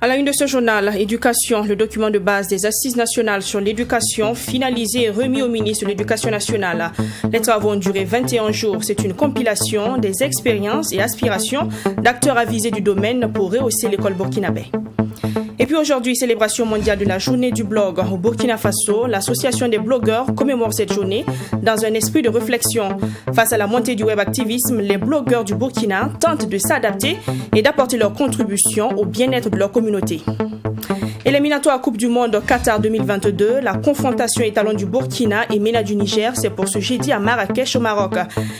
À la une de ce journal, Éducation, le document de base des Assises nationales sur l'éducation, finalisé et remis au ministre de l'Éducation nationale. Les travaux ont duré 21 jours. C'est une compilation des expériences et aspirations d'acteurs avisés du domaine pour rehausser l'école burkinabé. Et puis aujourd'hui, célébration mondiale de la journée du blog au Burkina Faso. L'association des blogueurs commémore cette journée dans un esprit de réflexion. Face à la montée du web-activisme, les blogueurs du Burkina tentent de s'adapter et d'apporter leur contribution au bien-être de leur communauté. Éliminatoire Coupe du Monde Qatar 2022, la confrontation étalon du Burkina et MENA du Niger, c'est pour ce jeudi à Marrakech au Maroc.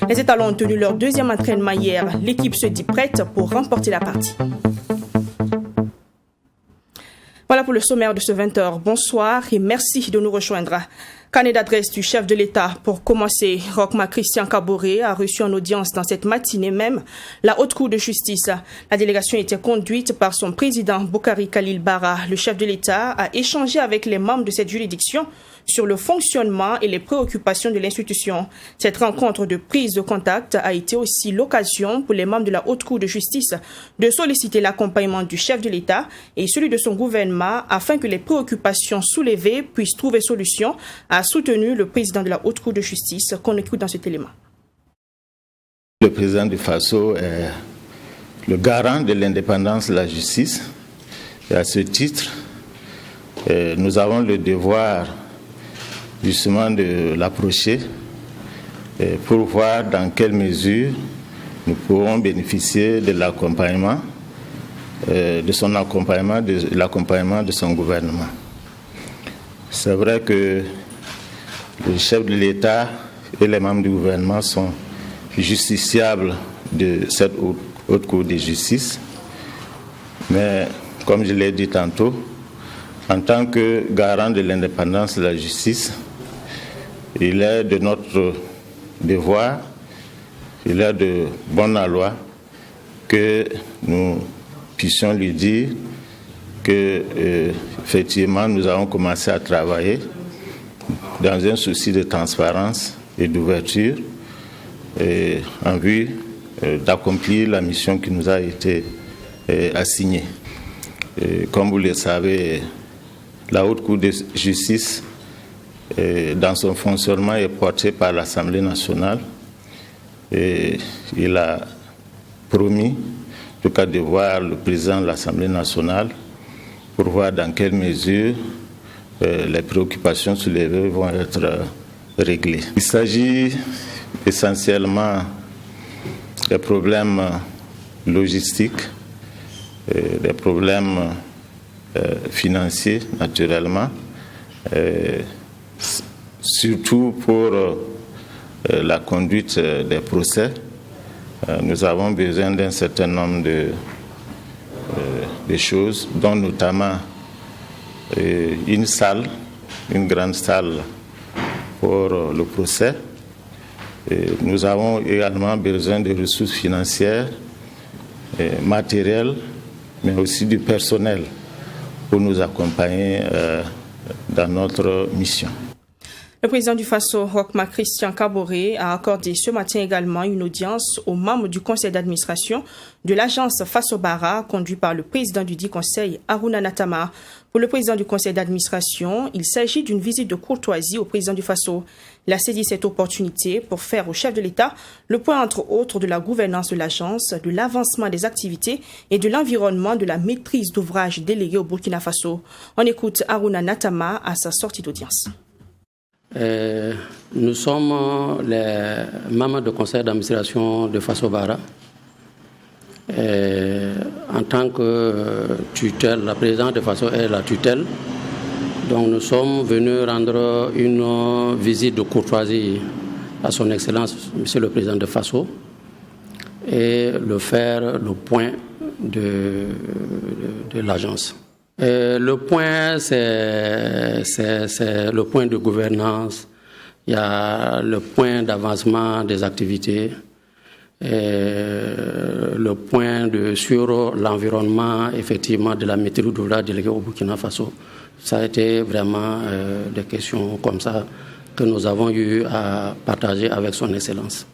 Les étalons ont tenu leur deuxième entraînement hier. L'équipe se dit prête pour remporter la partie. Voilà pour le sommaire de ce 20h. Bonsoir et merci de nous rejoindre. Carnet d'adresse du chef de l'État. Pour commencer, Roch-Marc Christian Kaboré a reçu en audience dans cette matinée même la Haute Cour de justice. La délégation était conduite par son président Boukari Khalil Bara. Le chef de l'État a échangé avec les membres de cette juridiction sur le fonctionnement et les préoccupations de l'institution. Cette rencontre de prise de contact a été aussi l'occasion pour les membres de la Haute Cour de justice de solliciter l'accompagnement du chef de l'État et celui de son gouvernement afin que les préoccupations soulevées puissent trouver solution, a soutenu le président de la Haute Cour de justice qu'on écoute dans cet élément. Le président du Faso est le garant de l'indépendance de la justice et à ce titre, nous avons le devoir justement de l'approcher pour voir dans quelle mesure nous pourrons bénéficier de l'accompagnement, de son accompagnement, de l'accompagnement de son gouvernement. C'est vrai que le chef de l'État et les membres du gouvernement sont justiciables de cette haute cour de justice, mais comme je l'ai dit tantôt, en tant que garant de l'indépendance de la justice, il est de notre devoir, il est de bonne loi que nous puissions lui dire que effectivement nous avons commencé à travailler dans un souci de transparence et d'ouverture en vue d'accomplir la mission qui nous a été assignée. Comme vous le savez, la Haute Cour de justice, dans son fonctionnement, est portée par l'Assemblée nationale. Et il a promis, en tout cas, de voir le président de l'Assemblée nationale pour voir dans quelle mesure les préoccupations soulevées vont être réglées. Il s'agit essentiellement des problèmes logistiques, des problèmes financiers, naturellement, surtout pour la conduite des procès. Nous avons besoin d'un certain nombre de choses, dont notamment une salle, une grande salle pour le procès. Nous avons également besoin de ressources financières, matérielles, mais aussi du personnel pour nous accompagner dans notre mission. Le président du Faso, Roch-Marc Christian Kaboré, a accordé ce matin également une audience aux membres du conseil d'administration de l'agence Faso-Bara, conduit par le président du dit conseil, Haruna Natama. Pour le président du conseil d'administration, il s'agit d'une visite de courtoisie au président du Faso. Il a saisi cette opportunité pour faire au chef de l'État le point entre autres de la gouvernance de l'agence, de l'avancement des activités et de l'environnement de la maîtrise d'ouvrage déléguée au Burkina Faso. On écoute Haruna Natama à sa sortie d'audience. Nous sommes les membres du conseil d'administration de Faso-Bara. En tant que tutelle, la présidente de Faso est la tutelle. Donc nous sommes venus rendre une visite de courtoisie à son Excellence, Monsieur le Président de Faso, et le faire le point de l'agence. Le point, c'est le point de gouvernance, Il y a le point d'avancement des activités, le point sur l'environnement, effectivement, de la maîtrise d'ouvrage déléguée au Burkina Faso. Ça a été vraiment des questions comme ça que nous avons eu à partager avec son Excellence.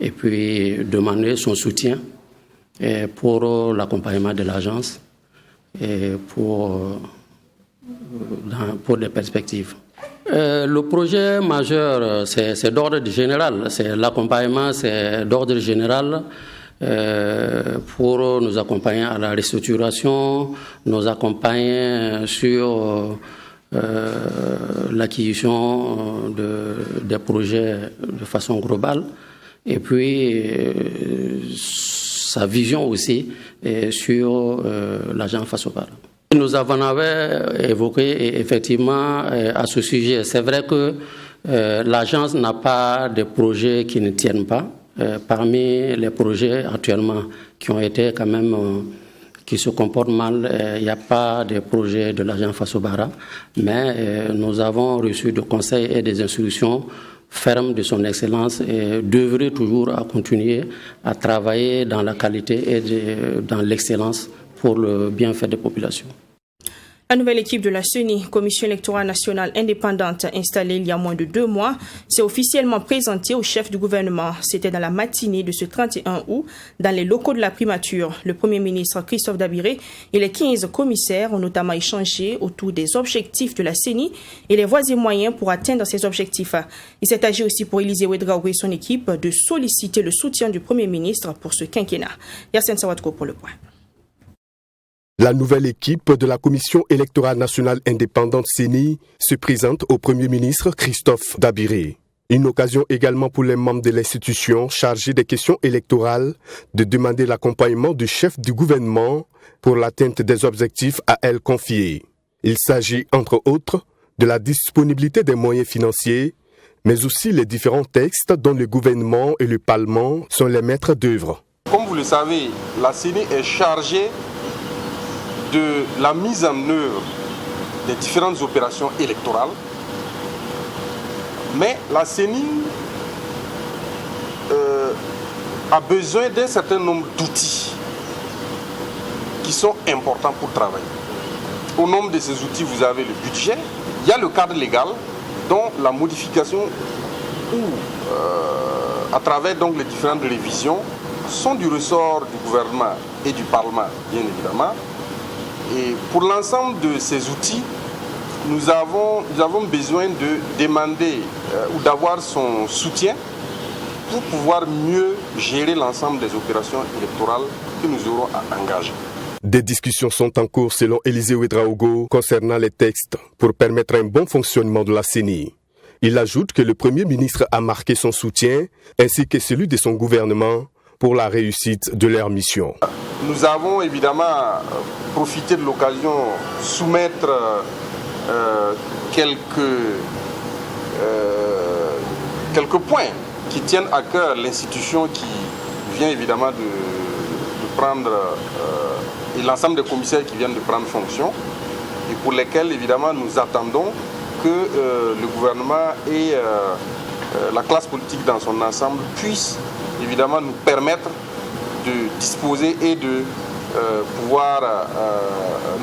Et puis demander son soutien pour l'accompagnement de l'agence et pour des perspectives. Le projet majeur, c'est d'ordre général. L'accompagnement, c'est d'ordre général pour nous accompagner à la restructuration, nous accompagner sur l'acquisition des projets de façon globale. Et puis, sa vision aussi sur l'agence Faso-Bara. Nous avons évoqué effectivement à ce sujet. C'est vrai que l'agence n'a pas de projets qui ne tiennent pas. Parmi les projets actuellement qui ont été quand même, qui se comportent mal, il n'y a pas de projet de l'agence Faso-Bara. Mais nous avons reçu des conseils et des instructions ferme de son Excellence et d'œuvrer toujours à continuer à travailler dans la qualité et dans l'excellence pour le bienfait des populations. La nouvelle équipe de la CENI, Commission électorale nationale indépendante, installée il y a moins de 2 mois, s'est officiellement présentée au chef du gouvernement. C'était dans la matinée de ce 31 août, dans les locaux de la primature. Le Premier ministre Christophe Dabiré et les 15 commissaires ont notamment échangé autour des objectifs de la CENI et les voies et moyens pour atteindre ces objectifs. Il s'est agi aussi pour Élisée Ouedraogo et son équipe de solliciter le soutien du Premier ministre pour ce quinquennat. Yassine Sawatko pour le point. La nouvelle équipe de la Commission électorale nationale indépendante CENI se présente au Premier ministre Christophe Dabiré. Une occasion également pour les membres de l'institution chargés des questions électorales de demander l'accompagnement du chef du gouvernement pour l'atteinte des objectifs à elle confiés. Il s'agit entre autres de la disponibilité des moyens financiers, mais aussi les différents textes dont le gouvernement et le Parlement sont les maîtres d'œuvre. Comme vous le savez, la CENI est chargée de la mise en œuvre des différentes opérations électorales. Mais la CENI a besoin d'un certain nombre d'outils qui sont importants pour travailler. Au nombre de ces outils, vous avez le budget, il y a le cadre légal, dont la modification ou à travers donc les différentes révisions sont du ressort du gouvernement et du Parlement, bien évidemment. Et pour l'ensemble de ces outils, nous avons besoin de demander ou d'avoir son soutien pour pouvoir mieux gérer l'ensemble des opérations électorales que nous aurons à engager. Des discussions sont en cours selon Élisée Ouedraogo concernant les textes pour permettre un bon fonctionnement de la CENI. Il ajoute que le Premier ministre a marqué son soutien ainsi que celui de son gouvernement pour la réussite de leur mission. Nous avons évidemment profité de l'occasion de soumettre quelques points qui tiennent à cœur l'institution qui vient évidemment de prendre, et l'ensemble des commissaires qui viennent de prendre fonction, et pour lesquels évidemment nous attendons que le gouvernement et la classe politique dans son ensemble puissent évidemment nous permettre de disposer et de pouvoir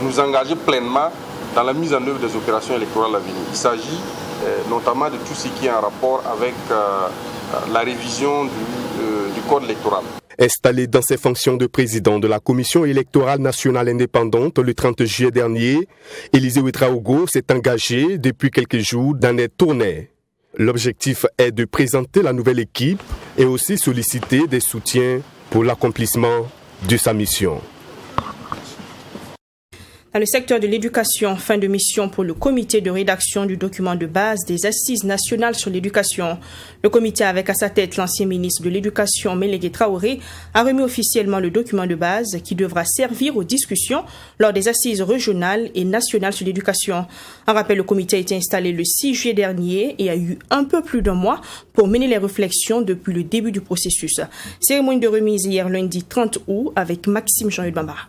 nous engager pleinement dans la mise en œuvre des opérations électorales à venir. Il s'agit notamment de tout ce qui est en rapport avec la révision du code électoral. Installé dans ses fonctions de président de la Commission électorale nationale indépendante le 30 juillet dernier, Élisée Ouedraogo s'est engagé depuis quelques jours dans des tournées. L'objectif est de présenter la nouvelle équipe et aussi solliciter des soutiens pour l'accomplissement de sa mission. Dans le secteur de l'éducation, fin de mission pour le comité de rédaction du document de base des Assises nationales sur l'éducation. Le comité, avec à sa tête l'ancien ministre de l'Éducation, Mélégué Traoré, a remis officiellement le document de base qui devra servir aux discussions lors des Assises régionales et nationales sur l'éducation. En rappel, le comité a été installé le 6 juillet dernier et a eu un peu plus d'un mois pour mener les réflexions depuis le début du processus. Cérémonie de remise hier lundi 30 août avec Maxime Jean-Yves Bambara.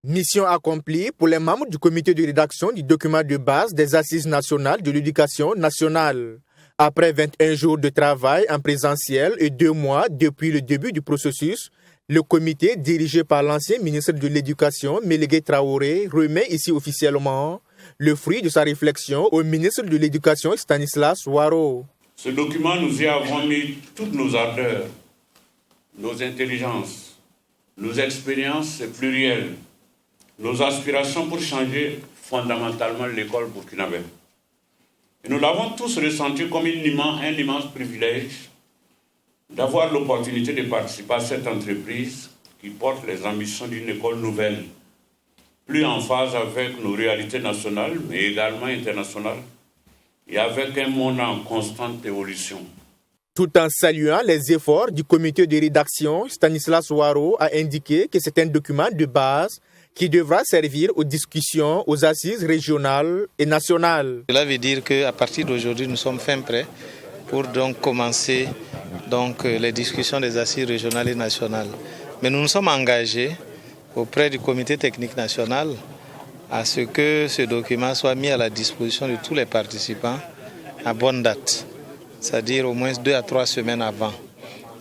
Mission accomplie pour les membres du comité de rédaction du document de base des Assises nationales de l'éducation nationale. Après 21 jours de travail en présentiel et 2 mois depuis le début du processus, le comité dirigé par l'ancien ministre de l'Éducation, Mélégué Traoré, remet ici officiellement le fruit de sa réflexion au ministre de l'Éducation, Stanislas Ouaro. Ce document, nous y avons mis toutes nos ardeurs, nos intelligences, nos expériences plurielles, nos aspirations pour changer fondamentalement l'école burkinabé. Et nous l'avons tous ressenti comme un immense privilège d'avoir l'opportunité de participer à cette entreprise qui porte les ambitions d'une école nouvelle, plus en phase avec nos réalités nationales, mais également internationales, et avec un monde en constante évolution. Tout en saluant les efforts du comité de rédaction, Stanislas Ouaro a indiqué que c'est un document de base qui devra servir aux discussions aux assises régionales et nationales. Cela veut dire qu'à partir d'aujourd'hui, nous sommes fin prêts pour donc commencer les discussions des assises régionales et nationales. Mais nous nous sommes engagés auprès du comité technique national à ce que ce document soit mis à la disposition de tous les participants à bonne date, c'est-à-dire au moins 2 à 3 semaines avant.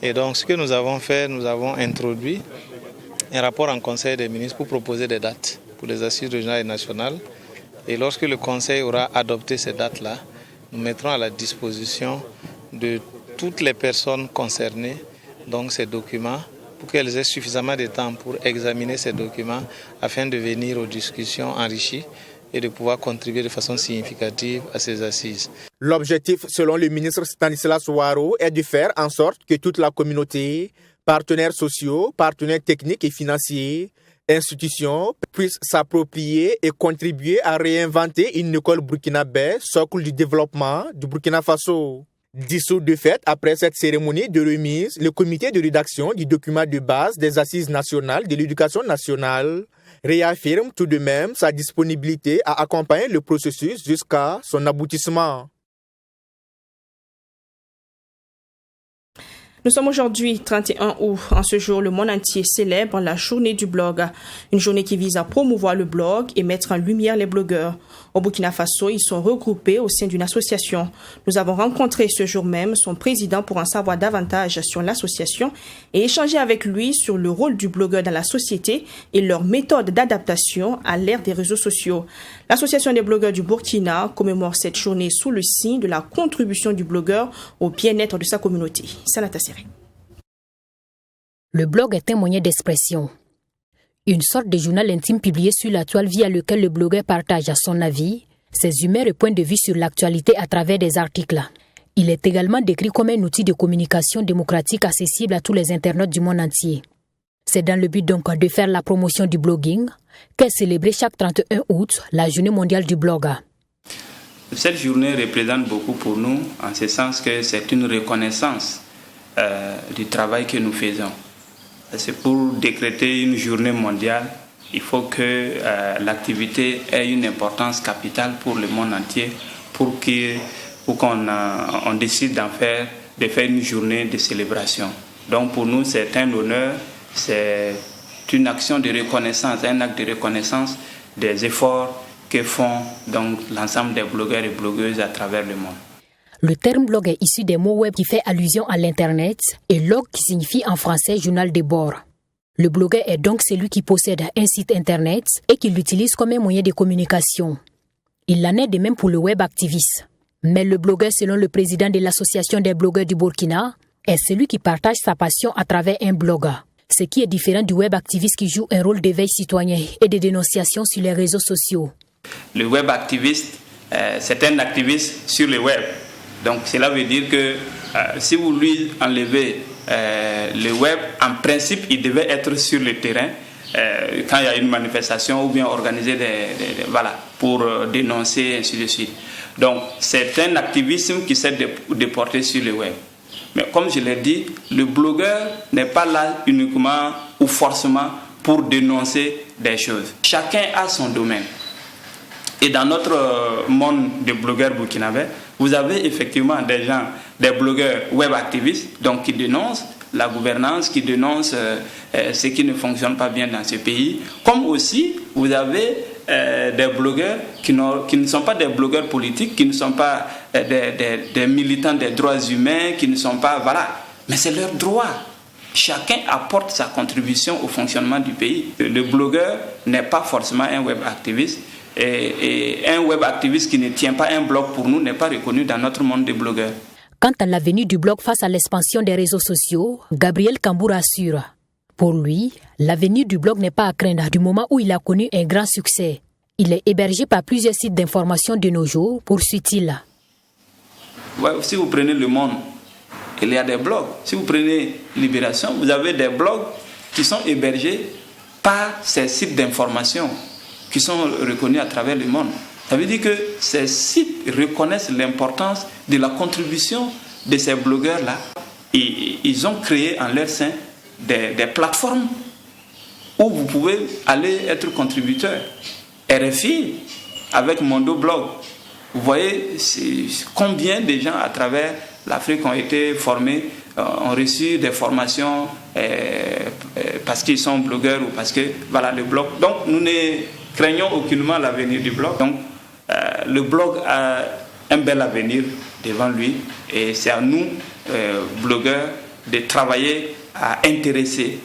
Et donc ce que nous avons fait, nous avons introduit un rapport en Conseil des ministres pour proposer des dates pour les assises régionales et nationales. Et lorsque le Conseil aura adopté ces dates-là, nous mettrons à la disposition de toutes les personnes concernées donc ces documents pour qu'elles aient suffisamment de temps pour examiner ces documents afin de venir aux discussions enrichies et de pouvoir contribuer de façon significative à ces assises. L'objectif, selon le ministre Stanislas Ouaro, est de faire en sorte que toute la communauté, partenaires sociaux, partenaires techniques et financiers, institutions puissent s'approprier et contribuer à réinventer une école burkinabé, socle du développement du Burkina Faso. Dissous de fait, après cette cérémonie de remise, le comité de rédaction du document de base des Assises nationales de l'éducation nationale réaffirme tout de même sa disponibilité à accompagner le processus jusqu'à son aboutissement. Nous sommes aujourd'hui 31 août. En ce jour, le monde entier célèbre la journée du blog. Une journée qui vise à promouvoir le blog et mettre en lumière les blogueurs. Au Burkina Faso, ils sont regroupés au sein d'une association. Nous avons rencontré ce jour même son président pour en savoir davantage sur l'association et échanger avec lui sur le rôle du blogueur dans la société et leur méthode d'adaptation à l'ère des réseaux sociaux. L'Association des blogueurs du Burkina commémore cette journée sous le signe de la contribution du blogueur au bien-être de sa communauté. Salata Serré. Le blog est un moyen d'expression. Une sorte de journal intime publié sur la toile via lequel le blogueur partage son avis, ses humeurs et points de vue sur l'actualité à travers des articles. Il est également décrit comme un outil de communication démocratique accessible à tous les internautes du monde entier. C'est dans le but donc de faire la promotion du blogging qu'est célébrée chaque 31 août la journée mondiale du blog. Cette journée représente beaucoup pour nous, en ce sens que c'est une reconnaissance du travail que nous faisons. C'est pour décréter une journée mondiale, il faut que l'activité ait une importance capitale pour le monde entier, pour qu'on décide de faire une journée de célébration. Donc pour nous, c'est un honneur, c'est une action de reconnaissance, un acte de reconnaissance des efforts que font donc l'ensemble des blogueurs et blogueuses à travers le monde. Le terme blog est issu des mots web qui fait allusion à l'internet et log qui signifie en français journal de bord. Le blogueur est donc celui qui possède un site internet et qui l'utilise comme un moyen de communication. Il en est de même pour le web activiste. Mais le blogueur, selon le président de l'association des blogueurs du Burkina, est celui qui partage sa passion à travers un blog. Ce qui est différent du web activiste qui joue un rôle d'éveil citoyen et de dénonciation sur les réseaux sociaux. Le web activiste, c'est un activiste sur le web. Donc cela veut dire que si vous lui enlevez le web, en principe, il devait être sur le terrain quand il y a une manifestation ou bien organiser pour dénoncer, ainsi de suite. Donc c'est un activisme qui s'est déporté sur le web. Mais comme je l'ai dit, le blogueur n'est pas là uniquement ou forcément pour dénoncer des choses. Chacun a son domaine. Et dans notre monde de blogueurs burkinabés, vous avez effectivement des blogueurs web activistes, donc qui dénoncent, la gouvernance, qui dénoncent ce qui ne fonctionne pas bien dans ce pays. Comme aussi, vous avez des blogueurs qui ne sont pas des blogueurs politiques, qui ne sont pas des militants des droits humains, qui ne sont pas... Voilà. Mais c'est leur droit. Chacun apporte sa contribution au fonctionnement du pays. Le blogueur n'est pas forcément un web activiste. Et un web activiste qui ne tient pas un blog pour nous n'est pas reconnu dans notre monde des blogueurs. Quant à l'avenir du blog face à l'expansion des réseaux sociaux, Gabriel Kambour assure. Pour lui, l'avenir du blog n'est pas à craindre du moment où il a connu un grand succès. Il est hébergé par plusieurs sites d'information de nos jours, poursuit-il. Ouais, si vous prenez Le Monde, il y a des blogs. Si vous prenez Libération, vous avez des blogs qui sont hébergés par ces sites d'information qui sont reconnus à travers le monde. Ça veut dire que ces sites reconnaissent l'importance de la contribution de ces blogueurs-là. Et ils ont créé en leur sein des plateformes où vous pouvez aller être contributeur. RFI, avec Mondo Blog, vous voyez combien de gens à travers l'Afrique ont été formés, ont reçu des formations parce qu'ils sont blogueurs ou parce que, voilà, le blog. Donc, nous ne craignons aucunement l'avenir du blog. Donc, le blog a un bel avenir devant lui et c'est à nous, blogueurs, de travailler à intéresser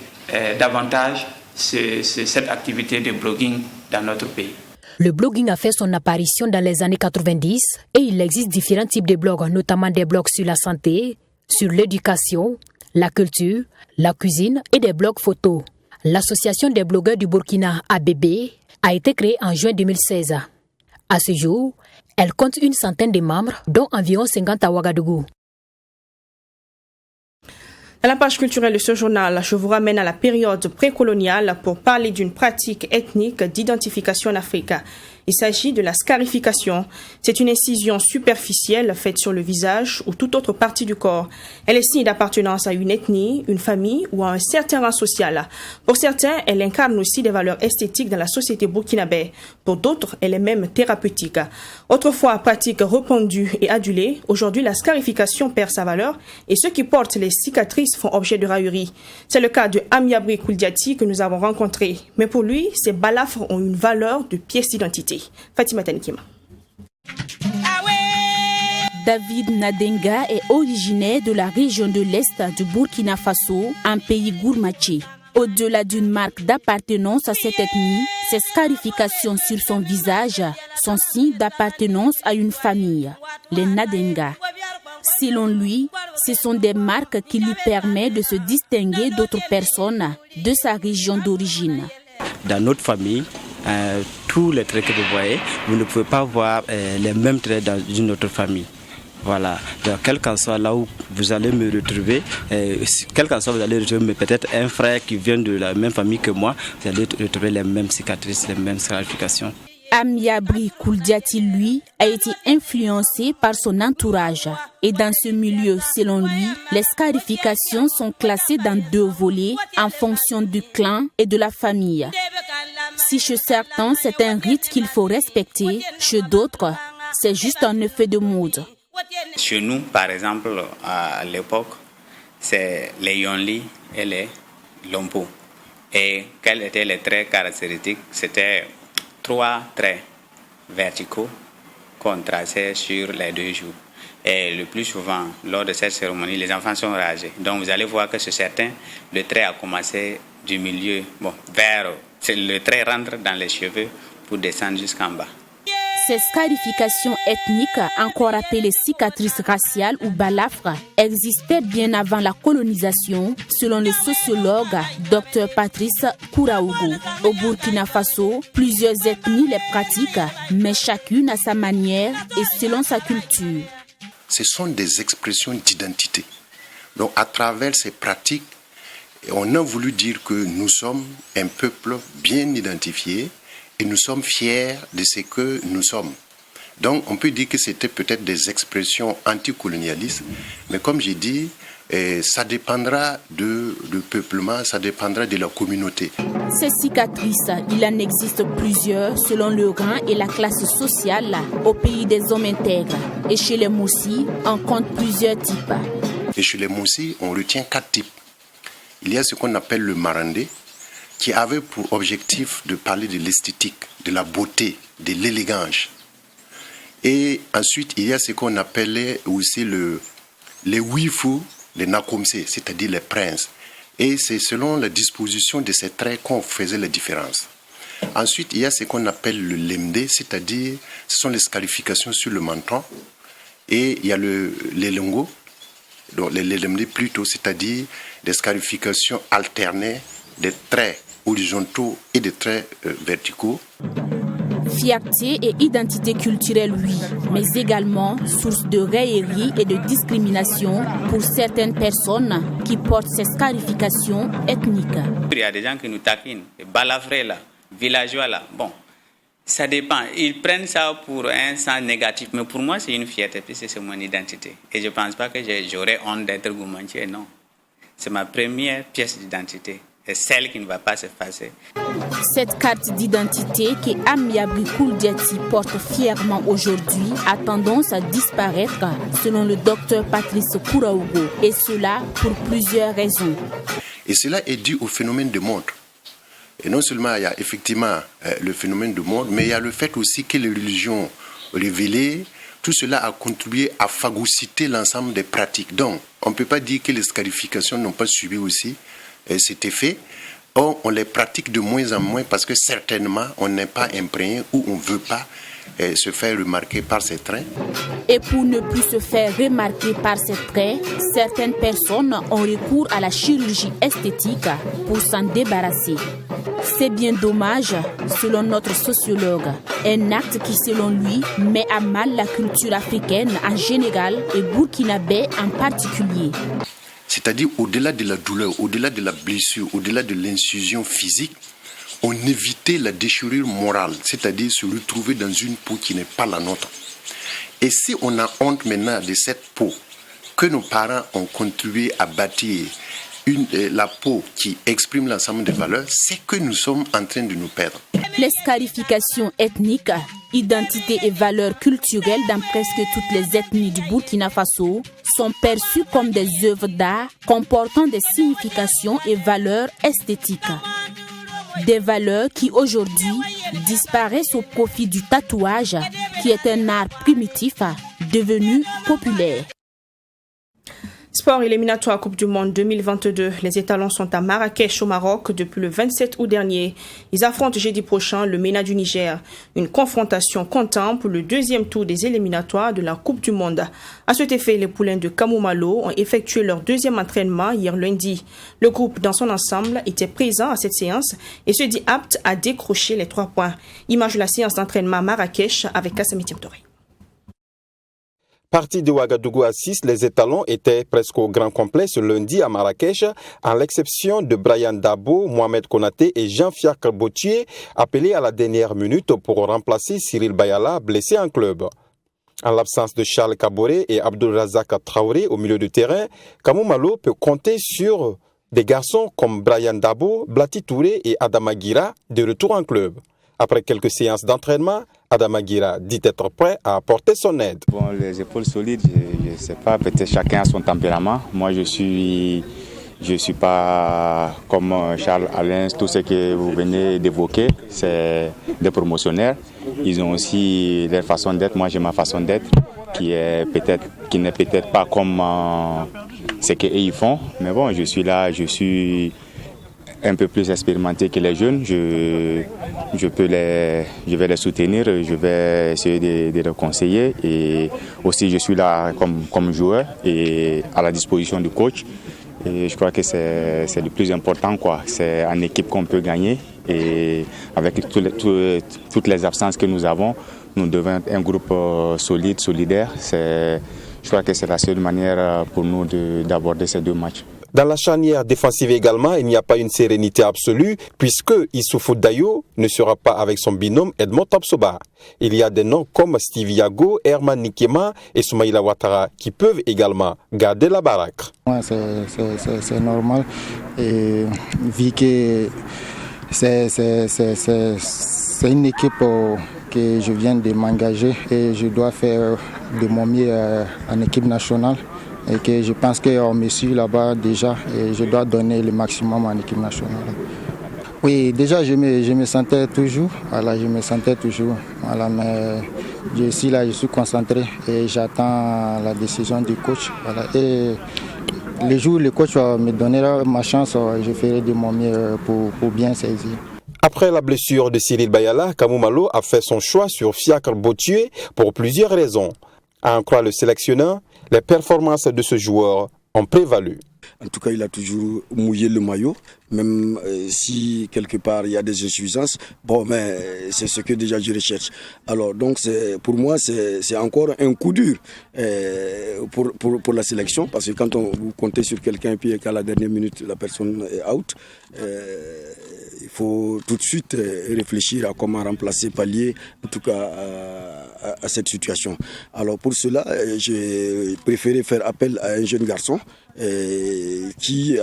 davantage cette activité de blogging dans notre pays. Le blogging a fait son apparition dans les années 90 et il existe différents types de blogs, notamment des blogs sur la santé, sur l'éducation, la culture, la cuisine et des blogs photos. L'association des blogueurs du Burkina, ABB, a été créée en juin 2016. À ce jour, elle compte une centaine de membres, dont environ 50 à Ouagadougou. À la page culturelle de ce journal, je vous ramène à la période précoloniale pour parler d'une pratique ethnique d'identification en Afrique. Il s'agit de la scarification. C'est une incision superficielle faite sur le visage ou toute autre partie du corps. Elle est signe d'appartenance à une ethnie, une famille ou à un certain rang social. Pour certains, elle incarne aussi des valeurs esthétiques dans la société burkinabé. Pour d'autres, elle est même thérapeutique. Autrefois pratique répandue et adulée, aujourd'hui la scarification perd sa valeur et ceux qui portent les cicatrices font objet de raillerie. C'est le cas de Amiabri Koulidiati que nous avons rencontré. Mais pour lui, ces balafres ont une valeur de pièce d'identité. Fatima Tanikima. David Nadenga est originaire de la région de l'Est du Burkina Faso, un pays gourmatier. Au-delà d'une marque d'appartenance à cette ethnie, ses scarifications sur son visage sont signes d'appartenance à une famille, les Nadenga. Selon lui, ce sont des marques qui lui permettent de se distinguer d'autres personnes de sa région d'origine. Dans notre famille, tous les traits que vous voyez, vous ne pouvez pas voir les mêmes traits dans une autre famille. Voilà, donc quel qu'en soit là où vous allez me retrouver, quel qu'en soit vous allez retrouver peut-être un frère qui vient de la même famille que moi, vous allez retrouver les mêmes cicatrices, les mêmes scarifications. Amiabri Koulidiati, lui, a été influencé par son entourage. Et dans ce milieu, selon lui, les scarifications sont classées dans 2 volets en fonction du clan et de la famille. Si chez certains, c'est un rite qu'il faut respecter, chez d'autres, c'est juste un effet de mode. Chez nous, par exemple, à l'époque, c'est les yonli et les lompo. Et quels étaient les traits caractéristiques? C'était 3 traits verticaux qu'on traçait sur les 2 joues. Et le plus souvent, lors de cette cérémonie, les enfants sont rasés. Donc vous allez voir que chez certains, le trait a commencé du milieu vers... Le trait rentre dans les cheveux pour descendre jusqu'en bas. Ces scarifications ethniques, encore appelées cicatrices raciales ou balafres, existaient bien avant la colonisation, selon le sociologue Dr Patrice Kouraougou. Au Burkina Faso, plusieurs ethnies les pratiquent, mais chacune à sa manière et selon sa culture. Ce sont des expressions d'identité. Donc à travers ces pratiques, on a voulu dire que nous sommes un peuple bien identifié et nous sommes fiers de ce que nous sommes. Donc on peut dire que c'était peut-être des expressions anticolonialistes, mais comme j'ai dit, ça dépendra du peuplement, ça dépendra de la communauté. Ces cicatrices, il en existe plusieurs selon le rang et la classe sociale au pays des hommes intègres. Et chez les Moussi, on compte plusieurs types. Et chez les Moussi, on retient 4 types. il y a ce qu'on appelle le marandé, qui avait pour objectif de parler de l'esthétique, de la beauté, de l'élégance. Et ensuite, il y a ce qu'on appelait aussi les wifu, les nakomse, c'est-à-dire les princes. Et c'est selon la disposition de ces traits qu'on faisait les différences. Ensuite, il y a ce qu'on appelle le lemde, c'est-à-dire ce sont les scarifications sur le menton. Et il y a les longo, donc les lemde plutôt, c'est-à-dire des scarifications alternées des traits horizontaux et des traits verticaux. Fierté et identité culturelle, oui, mais également source de raillerie et de discrimination pour certaines personnes qui portent ces scarifications ethniques. Il y a des gens qui nous taquinent, les balafrés là, villageois là, bon, ça dépend. Ils prennent ça pour un sens négatif, mais pour moi c'est une fierté, puisque c'est mon identité. Et je ne pense pas que j'aurais honte d'être Goumantier, non. C'est ma première pièce d'identité. C'est celle qui ne va pas s'effacer. Cette carte d'identité que Amiabri Kouldiati porte fièrement aujourd'hui a tendance à disparaître, selon le docteur Patrice Kouraougo, et cela pour plusieurs raisons. Et cela est dû au phénomène de mode. Et non seulement il y a effectivement le phénomène de mode, mais il y a le fait aussi que les religions révélées, tout cela a contribué à phagocyter l'ensemble des pratiques. Donc, on ne peut pas dire que les scarifications n'ont pas subi aussi cet effet. Or, on les pratique de moins en moins parce que certainement, on n'est pas imprégné ou on ne veut pas se faire remarquer par ces traits. Et pour ne plus se faire remarquer par ces traits, certaines personnes ont recours à la chirurgie esthétique pour s'en débarrasser. C'est bien dommage, selon notre sociologue. Un acte qui, selon lui, met à mal la culture africaine en général et burkinabé en particulier. C'est-à-dire, au-delà de la douleur, au-delà de la blessure, au-delà de l'incision physique, on évitait la déchirure morale, c'est-à-dire se retrouver dans une peau qui n'est pas la nôtre. Et si on a honte maintenant de cette peau, que nos parents ont contribué à bâtir la peau qui exprime l'ensemble des valeurs, c'est que nous sommes en train de nous perdre. Les scarifications ethniques, identités et valeurs culturelles dans presque toutes les ethnies du Burkina Faso sont perçues comme des œuvres d'art comportant des significations et valeurs esthétiques. Des valeurs qui aujourd'hui disparaissent au profit du tatouage, qui est un art primitif devenu populaire. Sport éliminatoire Coupe du Monde 2022. Les étalons sont à Marrakech au Maroc depuis le 27 août dernier. Ils affrontent jeudi prochain le MENA du Niger. Une confrontation comptant pour le deuxième tour des éliminatoires de la Coupe du Monde. À cet effet, les poulains de Kamou-Malo ont effectué leur deuxième entraînement hier lundi. Le groupe dans son ensemble était présent à cette séance et se dit apte à décrocher les 3 points. Image de la séance d'entraînement à Marrakech avec Kassami Tiamtoré. Partis de Ouagadougou à 6, les étalons étaient presque au grand complet ce lundi à Marrakech, à l'exception de Brian Dabo, Mohamed Konaté et Jean-Fiacre Bautier, appelés à la dernière minute pour remplacer Cyril Bayala, blessé en club. En l'absence de Charles Kaboré et Abdul Razak Traoré au milieu du terrain, Kamou-Malo peut compter sur des garçons comme Brian Dabo, Blati Touré et Adama Gira de retour en club. Après quelques séances d'entraînement, Adama Gira dit être prêt à apporter son aide. Bon, les épaules solides, je ne sais pas, peut-être chacun a son tempérament. Moi, je suis pas comme Charles Alain, tout ce que vous venez d'évoquer, c'est des promotionnaires. Ils ont aussi leur façon d'être, moi j'ai ma façon d'être, qui n'est peut-être pas comme ce qu'ils font. Mais bon, je suis là, je suis un peu plus expérimenté que les jeunes, je vais les soutenir, je vais essayer de les conseiller et aussi je suis là comme joueur et à la disposition du coach. Et je crois que c'est le plus important, quoi. C'est en équipe qu'on peut gagner et avec toutes les absences que nous avons, nous devons être un groupe solide, solidaire. Je crois que c'est la seule manière pour nous d'aborder ces 2 matchs. Dans la charnière défensive également, il n'y a pas une sérénité absolue puisque Issoufou Dayo ne sera pas avec son binôme Edmond Tapsoba. Il y a des noms comme Steve Yago, Herman Nikema et Soumaïla Ouattara qui peuvent également garder la baraque. Ouais, c'est normal et vu que c'est une équipe que je viens de m'engager et je dois faire de mon mieux en équipe nationale. et que je pense qu'on me suit là-bas déjà et je dois donner le maximum en équipe nationale. Oui, déjà je me sentais toujours, mais je suis là, je suis concentré et j'attends la décision du coach. Et le jour où le coach me donnera ma chance, je ferai de mon mieux pour bien saisir. Après la blessure de Cyril Bayala, Kamou Malo a fait son choix sur Fiacre Bottier pour plusieurs raisons. À en croire le sélectionneur, les performances de ce joueur ont prévalu. En tout cas, il a toujours mouillé le maillot, même si quelque part il y a des insuffisances. Bon, mais c'est ce que déjà je recherche. Alors, donc, pour moi, c'est encore un coup dur pour la sélection, parce que quand vous comptez sur quelqu'un et puis qu'à la dernière minute, la personne est out, il faut tout de suite réfléchir à comment remplacer, pallier, en tout cas, à cette situation. Alors, pour cela, j'ai préféré faire appel à un jeune garçon qui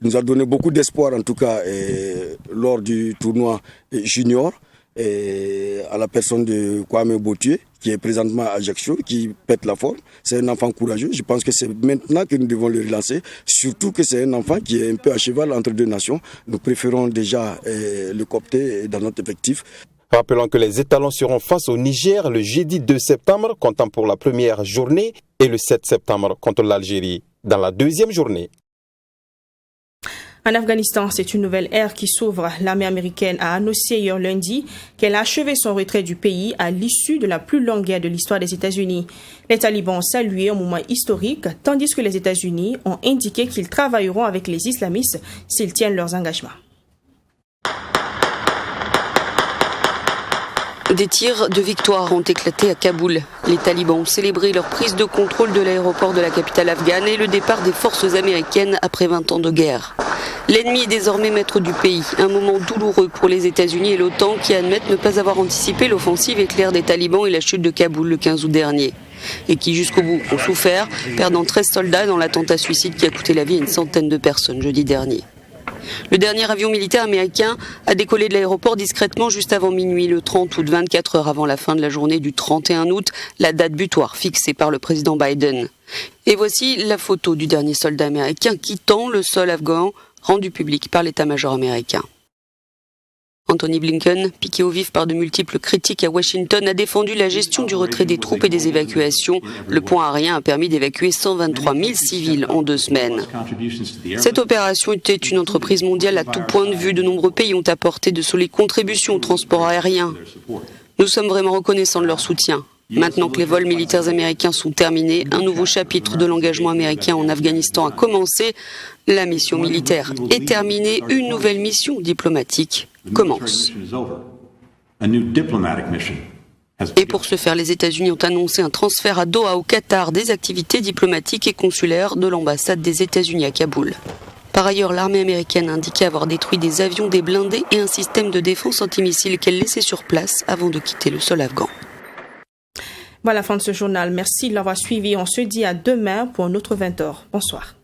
nous a donné beaucoup d'espoir, en tout cas lors du tournoi junior, à la personne de Kwame Bottier, qui est présentement à Ajaccio, qui pète la forme. C'est un enfant courageux. Je pense que c'est maintenant que nous devons le relancer, surtout que c'est un enfant qui est un peu à cheval entre deux nations. Nous préférons déjà le coopter dans notre effectif. Rappelons que les étalons seront face au Niger le jeudi 2 septembre, comptant pour la première journée, et le 7 septembre contre l'Algérie, dans la deuxième journée. En Afghanistan, c'est une nouvelle ère qui s'ouvre. L'armée américaine a annoncé hier lundi qu'elle a achevé son retrait du pays à l'issue de la plus longue guerre de l'histoire des États-Unis. Les talibans ont salué un moment historique, tandis que les États-Unis ont indiqué qu'ils travailleront avec les islamistes s'ils tiennent leurs engagements. Des tirs de victoire ont éclaté à Kaboul. Les talibans ont célébré leur prise de contrôle de l'aéroport de la capitale afghane et le départ des forces américaines après 20 ans de guerre. L'ennemi est désormais maître du pays, un moment douloureux pour les États-Unis et l'OTAN qui admettent ne pas avoir anticipé l'offensive éclair des talibans et la chute de Kaboul le 15 août dernier. Et qui jusqu'au bout ont souffert, perdant 13 soldats dans l'attentat suicide qui a coûté la vie à une centaine de personnes jeudi dernier. Le dernier avion militaire américain a décollé de l'aéroport discrètement juste avant minuit le 30 août, 24 heures avant la fin de la journée du 31 août, la date butoir fixée par le président Biden. Et voici la photo du dernier soldat américain quittant le sol afghan, rendu public par l'état-major américain. Anthony Blinken, piqué au vif par de multiples critiques à Washington, a défendu la gestion du retrait des troupes et des évacuations. Le pont aérien a permis d'évacuer 123 000 civils en 2 semaines. Cette opération était une entreprise mondiale à tout point de vue. De nombreux pays ont apporté de solides contributions au transport aérien. Nous sommes vraiment reconnaissants de leur soutien. Maintenant que les vols militaires américains sont terminés, un nouveau chapitre de l'engagement américain en Afghanistan a commencé. La mission militaire est terminée, une nouvelle mission diplomatique commence. Et pour ce faire, les États-Unis ont annoncé un transfert à Doha au Qatar des activités diplomatiques et consulaires de l'ambassade des États-Unis à Kaboul. Par ailleurs, l'armée américaine a indiqué avoir détruit des avions, des blindés et un système de défense antimissile qu'elle laissait sur place avant de quitter le sol afghan. Voilà la fin de ce journal. Merci de l'avoir suivi. On se dit à demain pour un autre 20h. Bonsoir.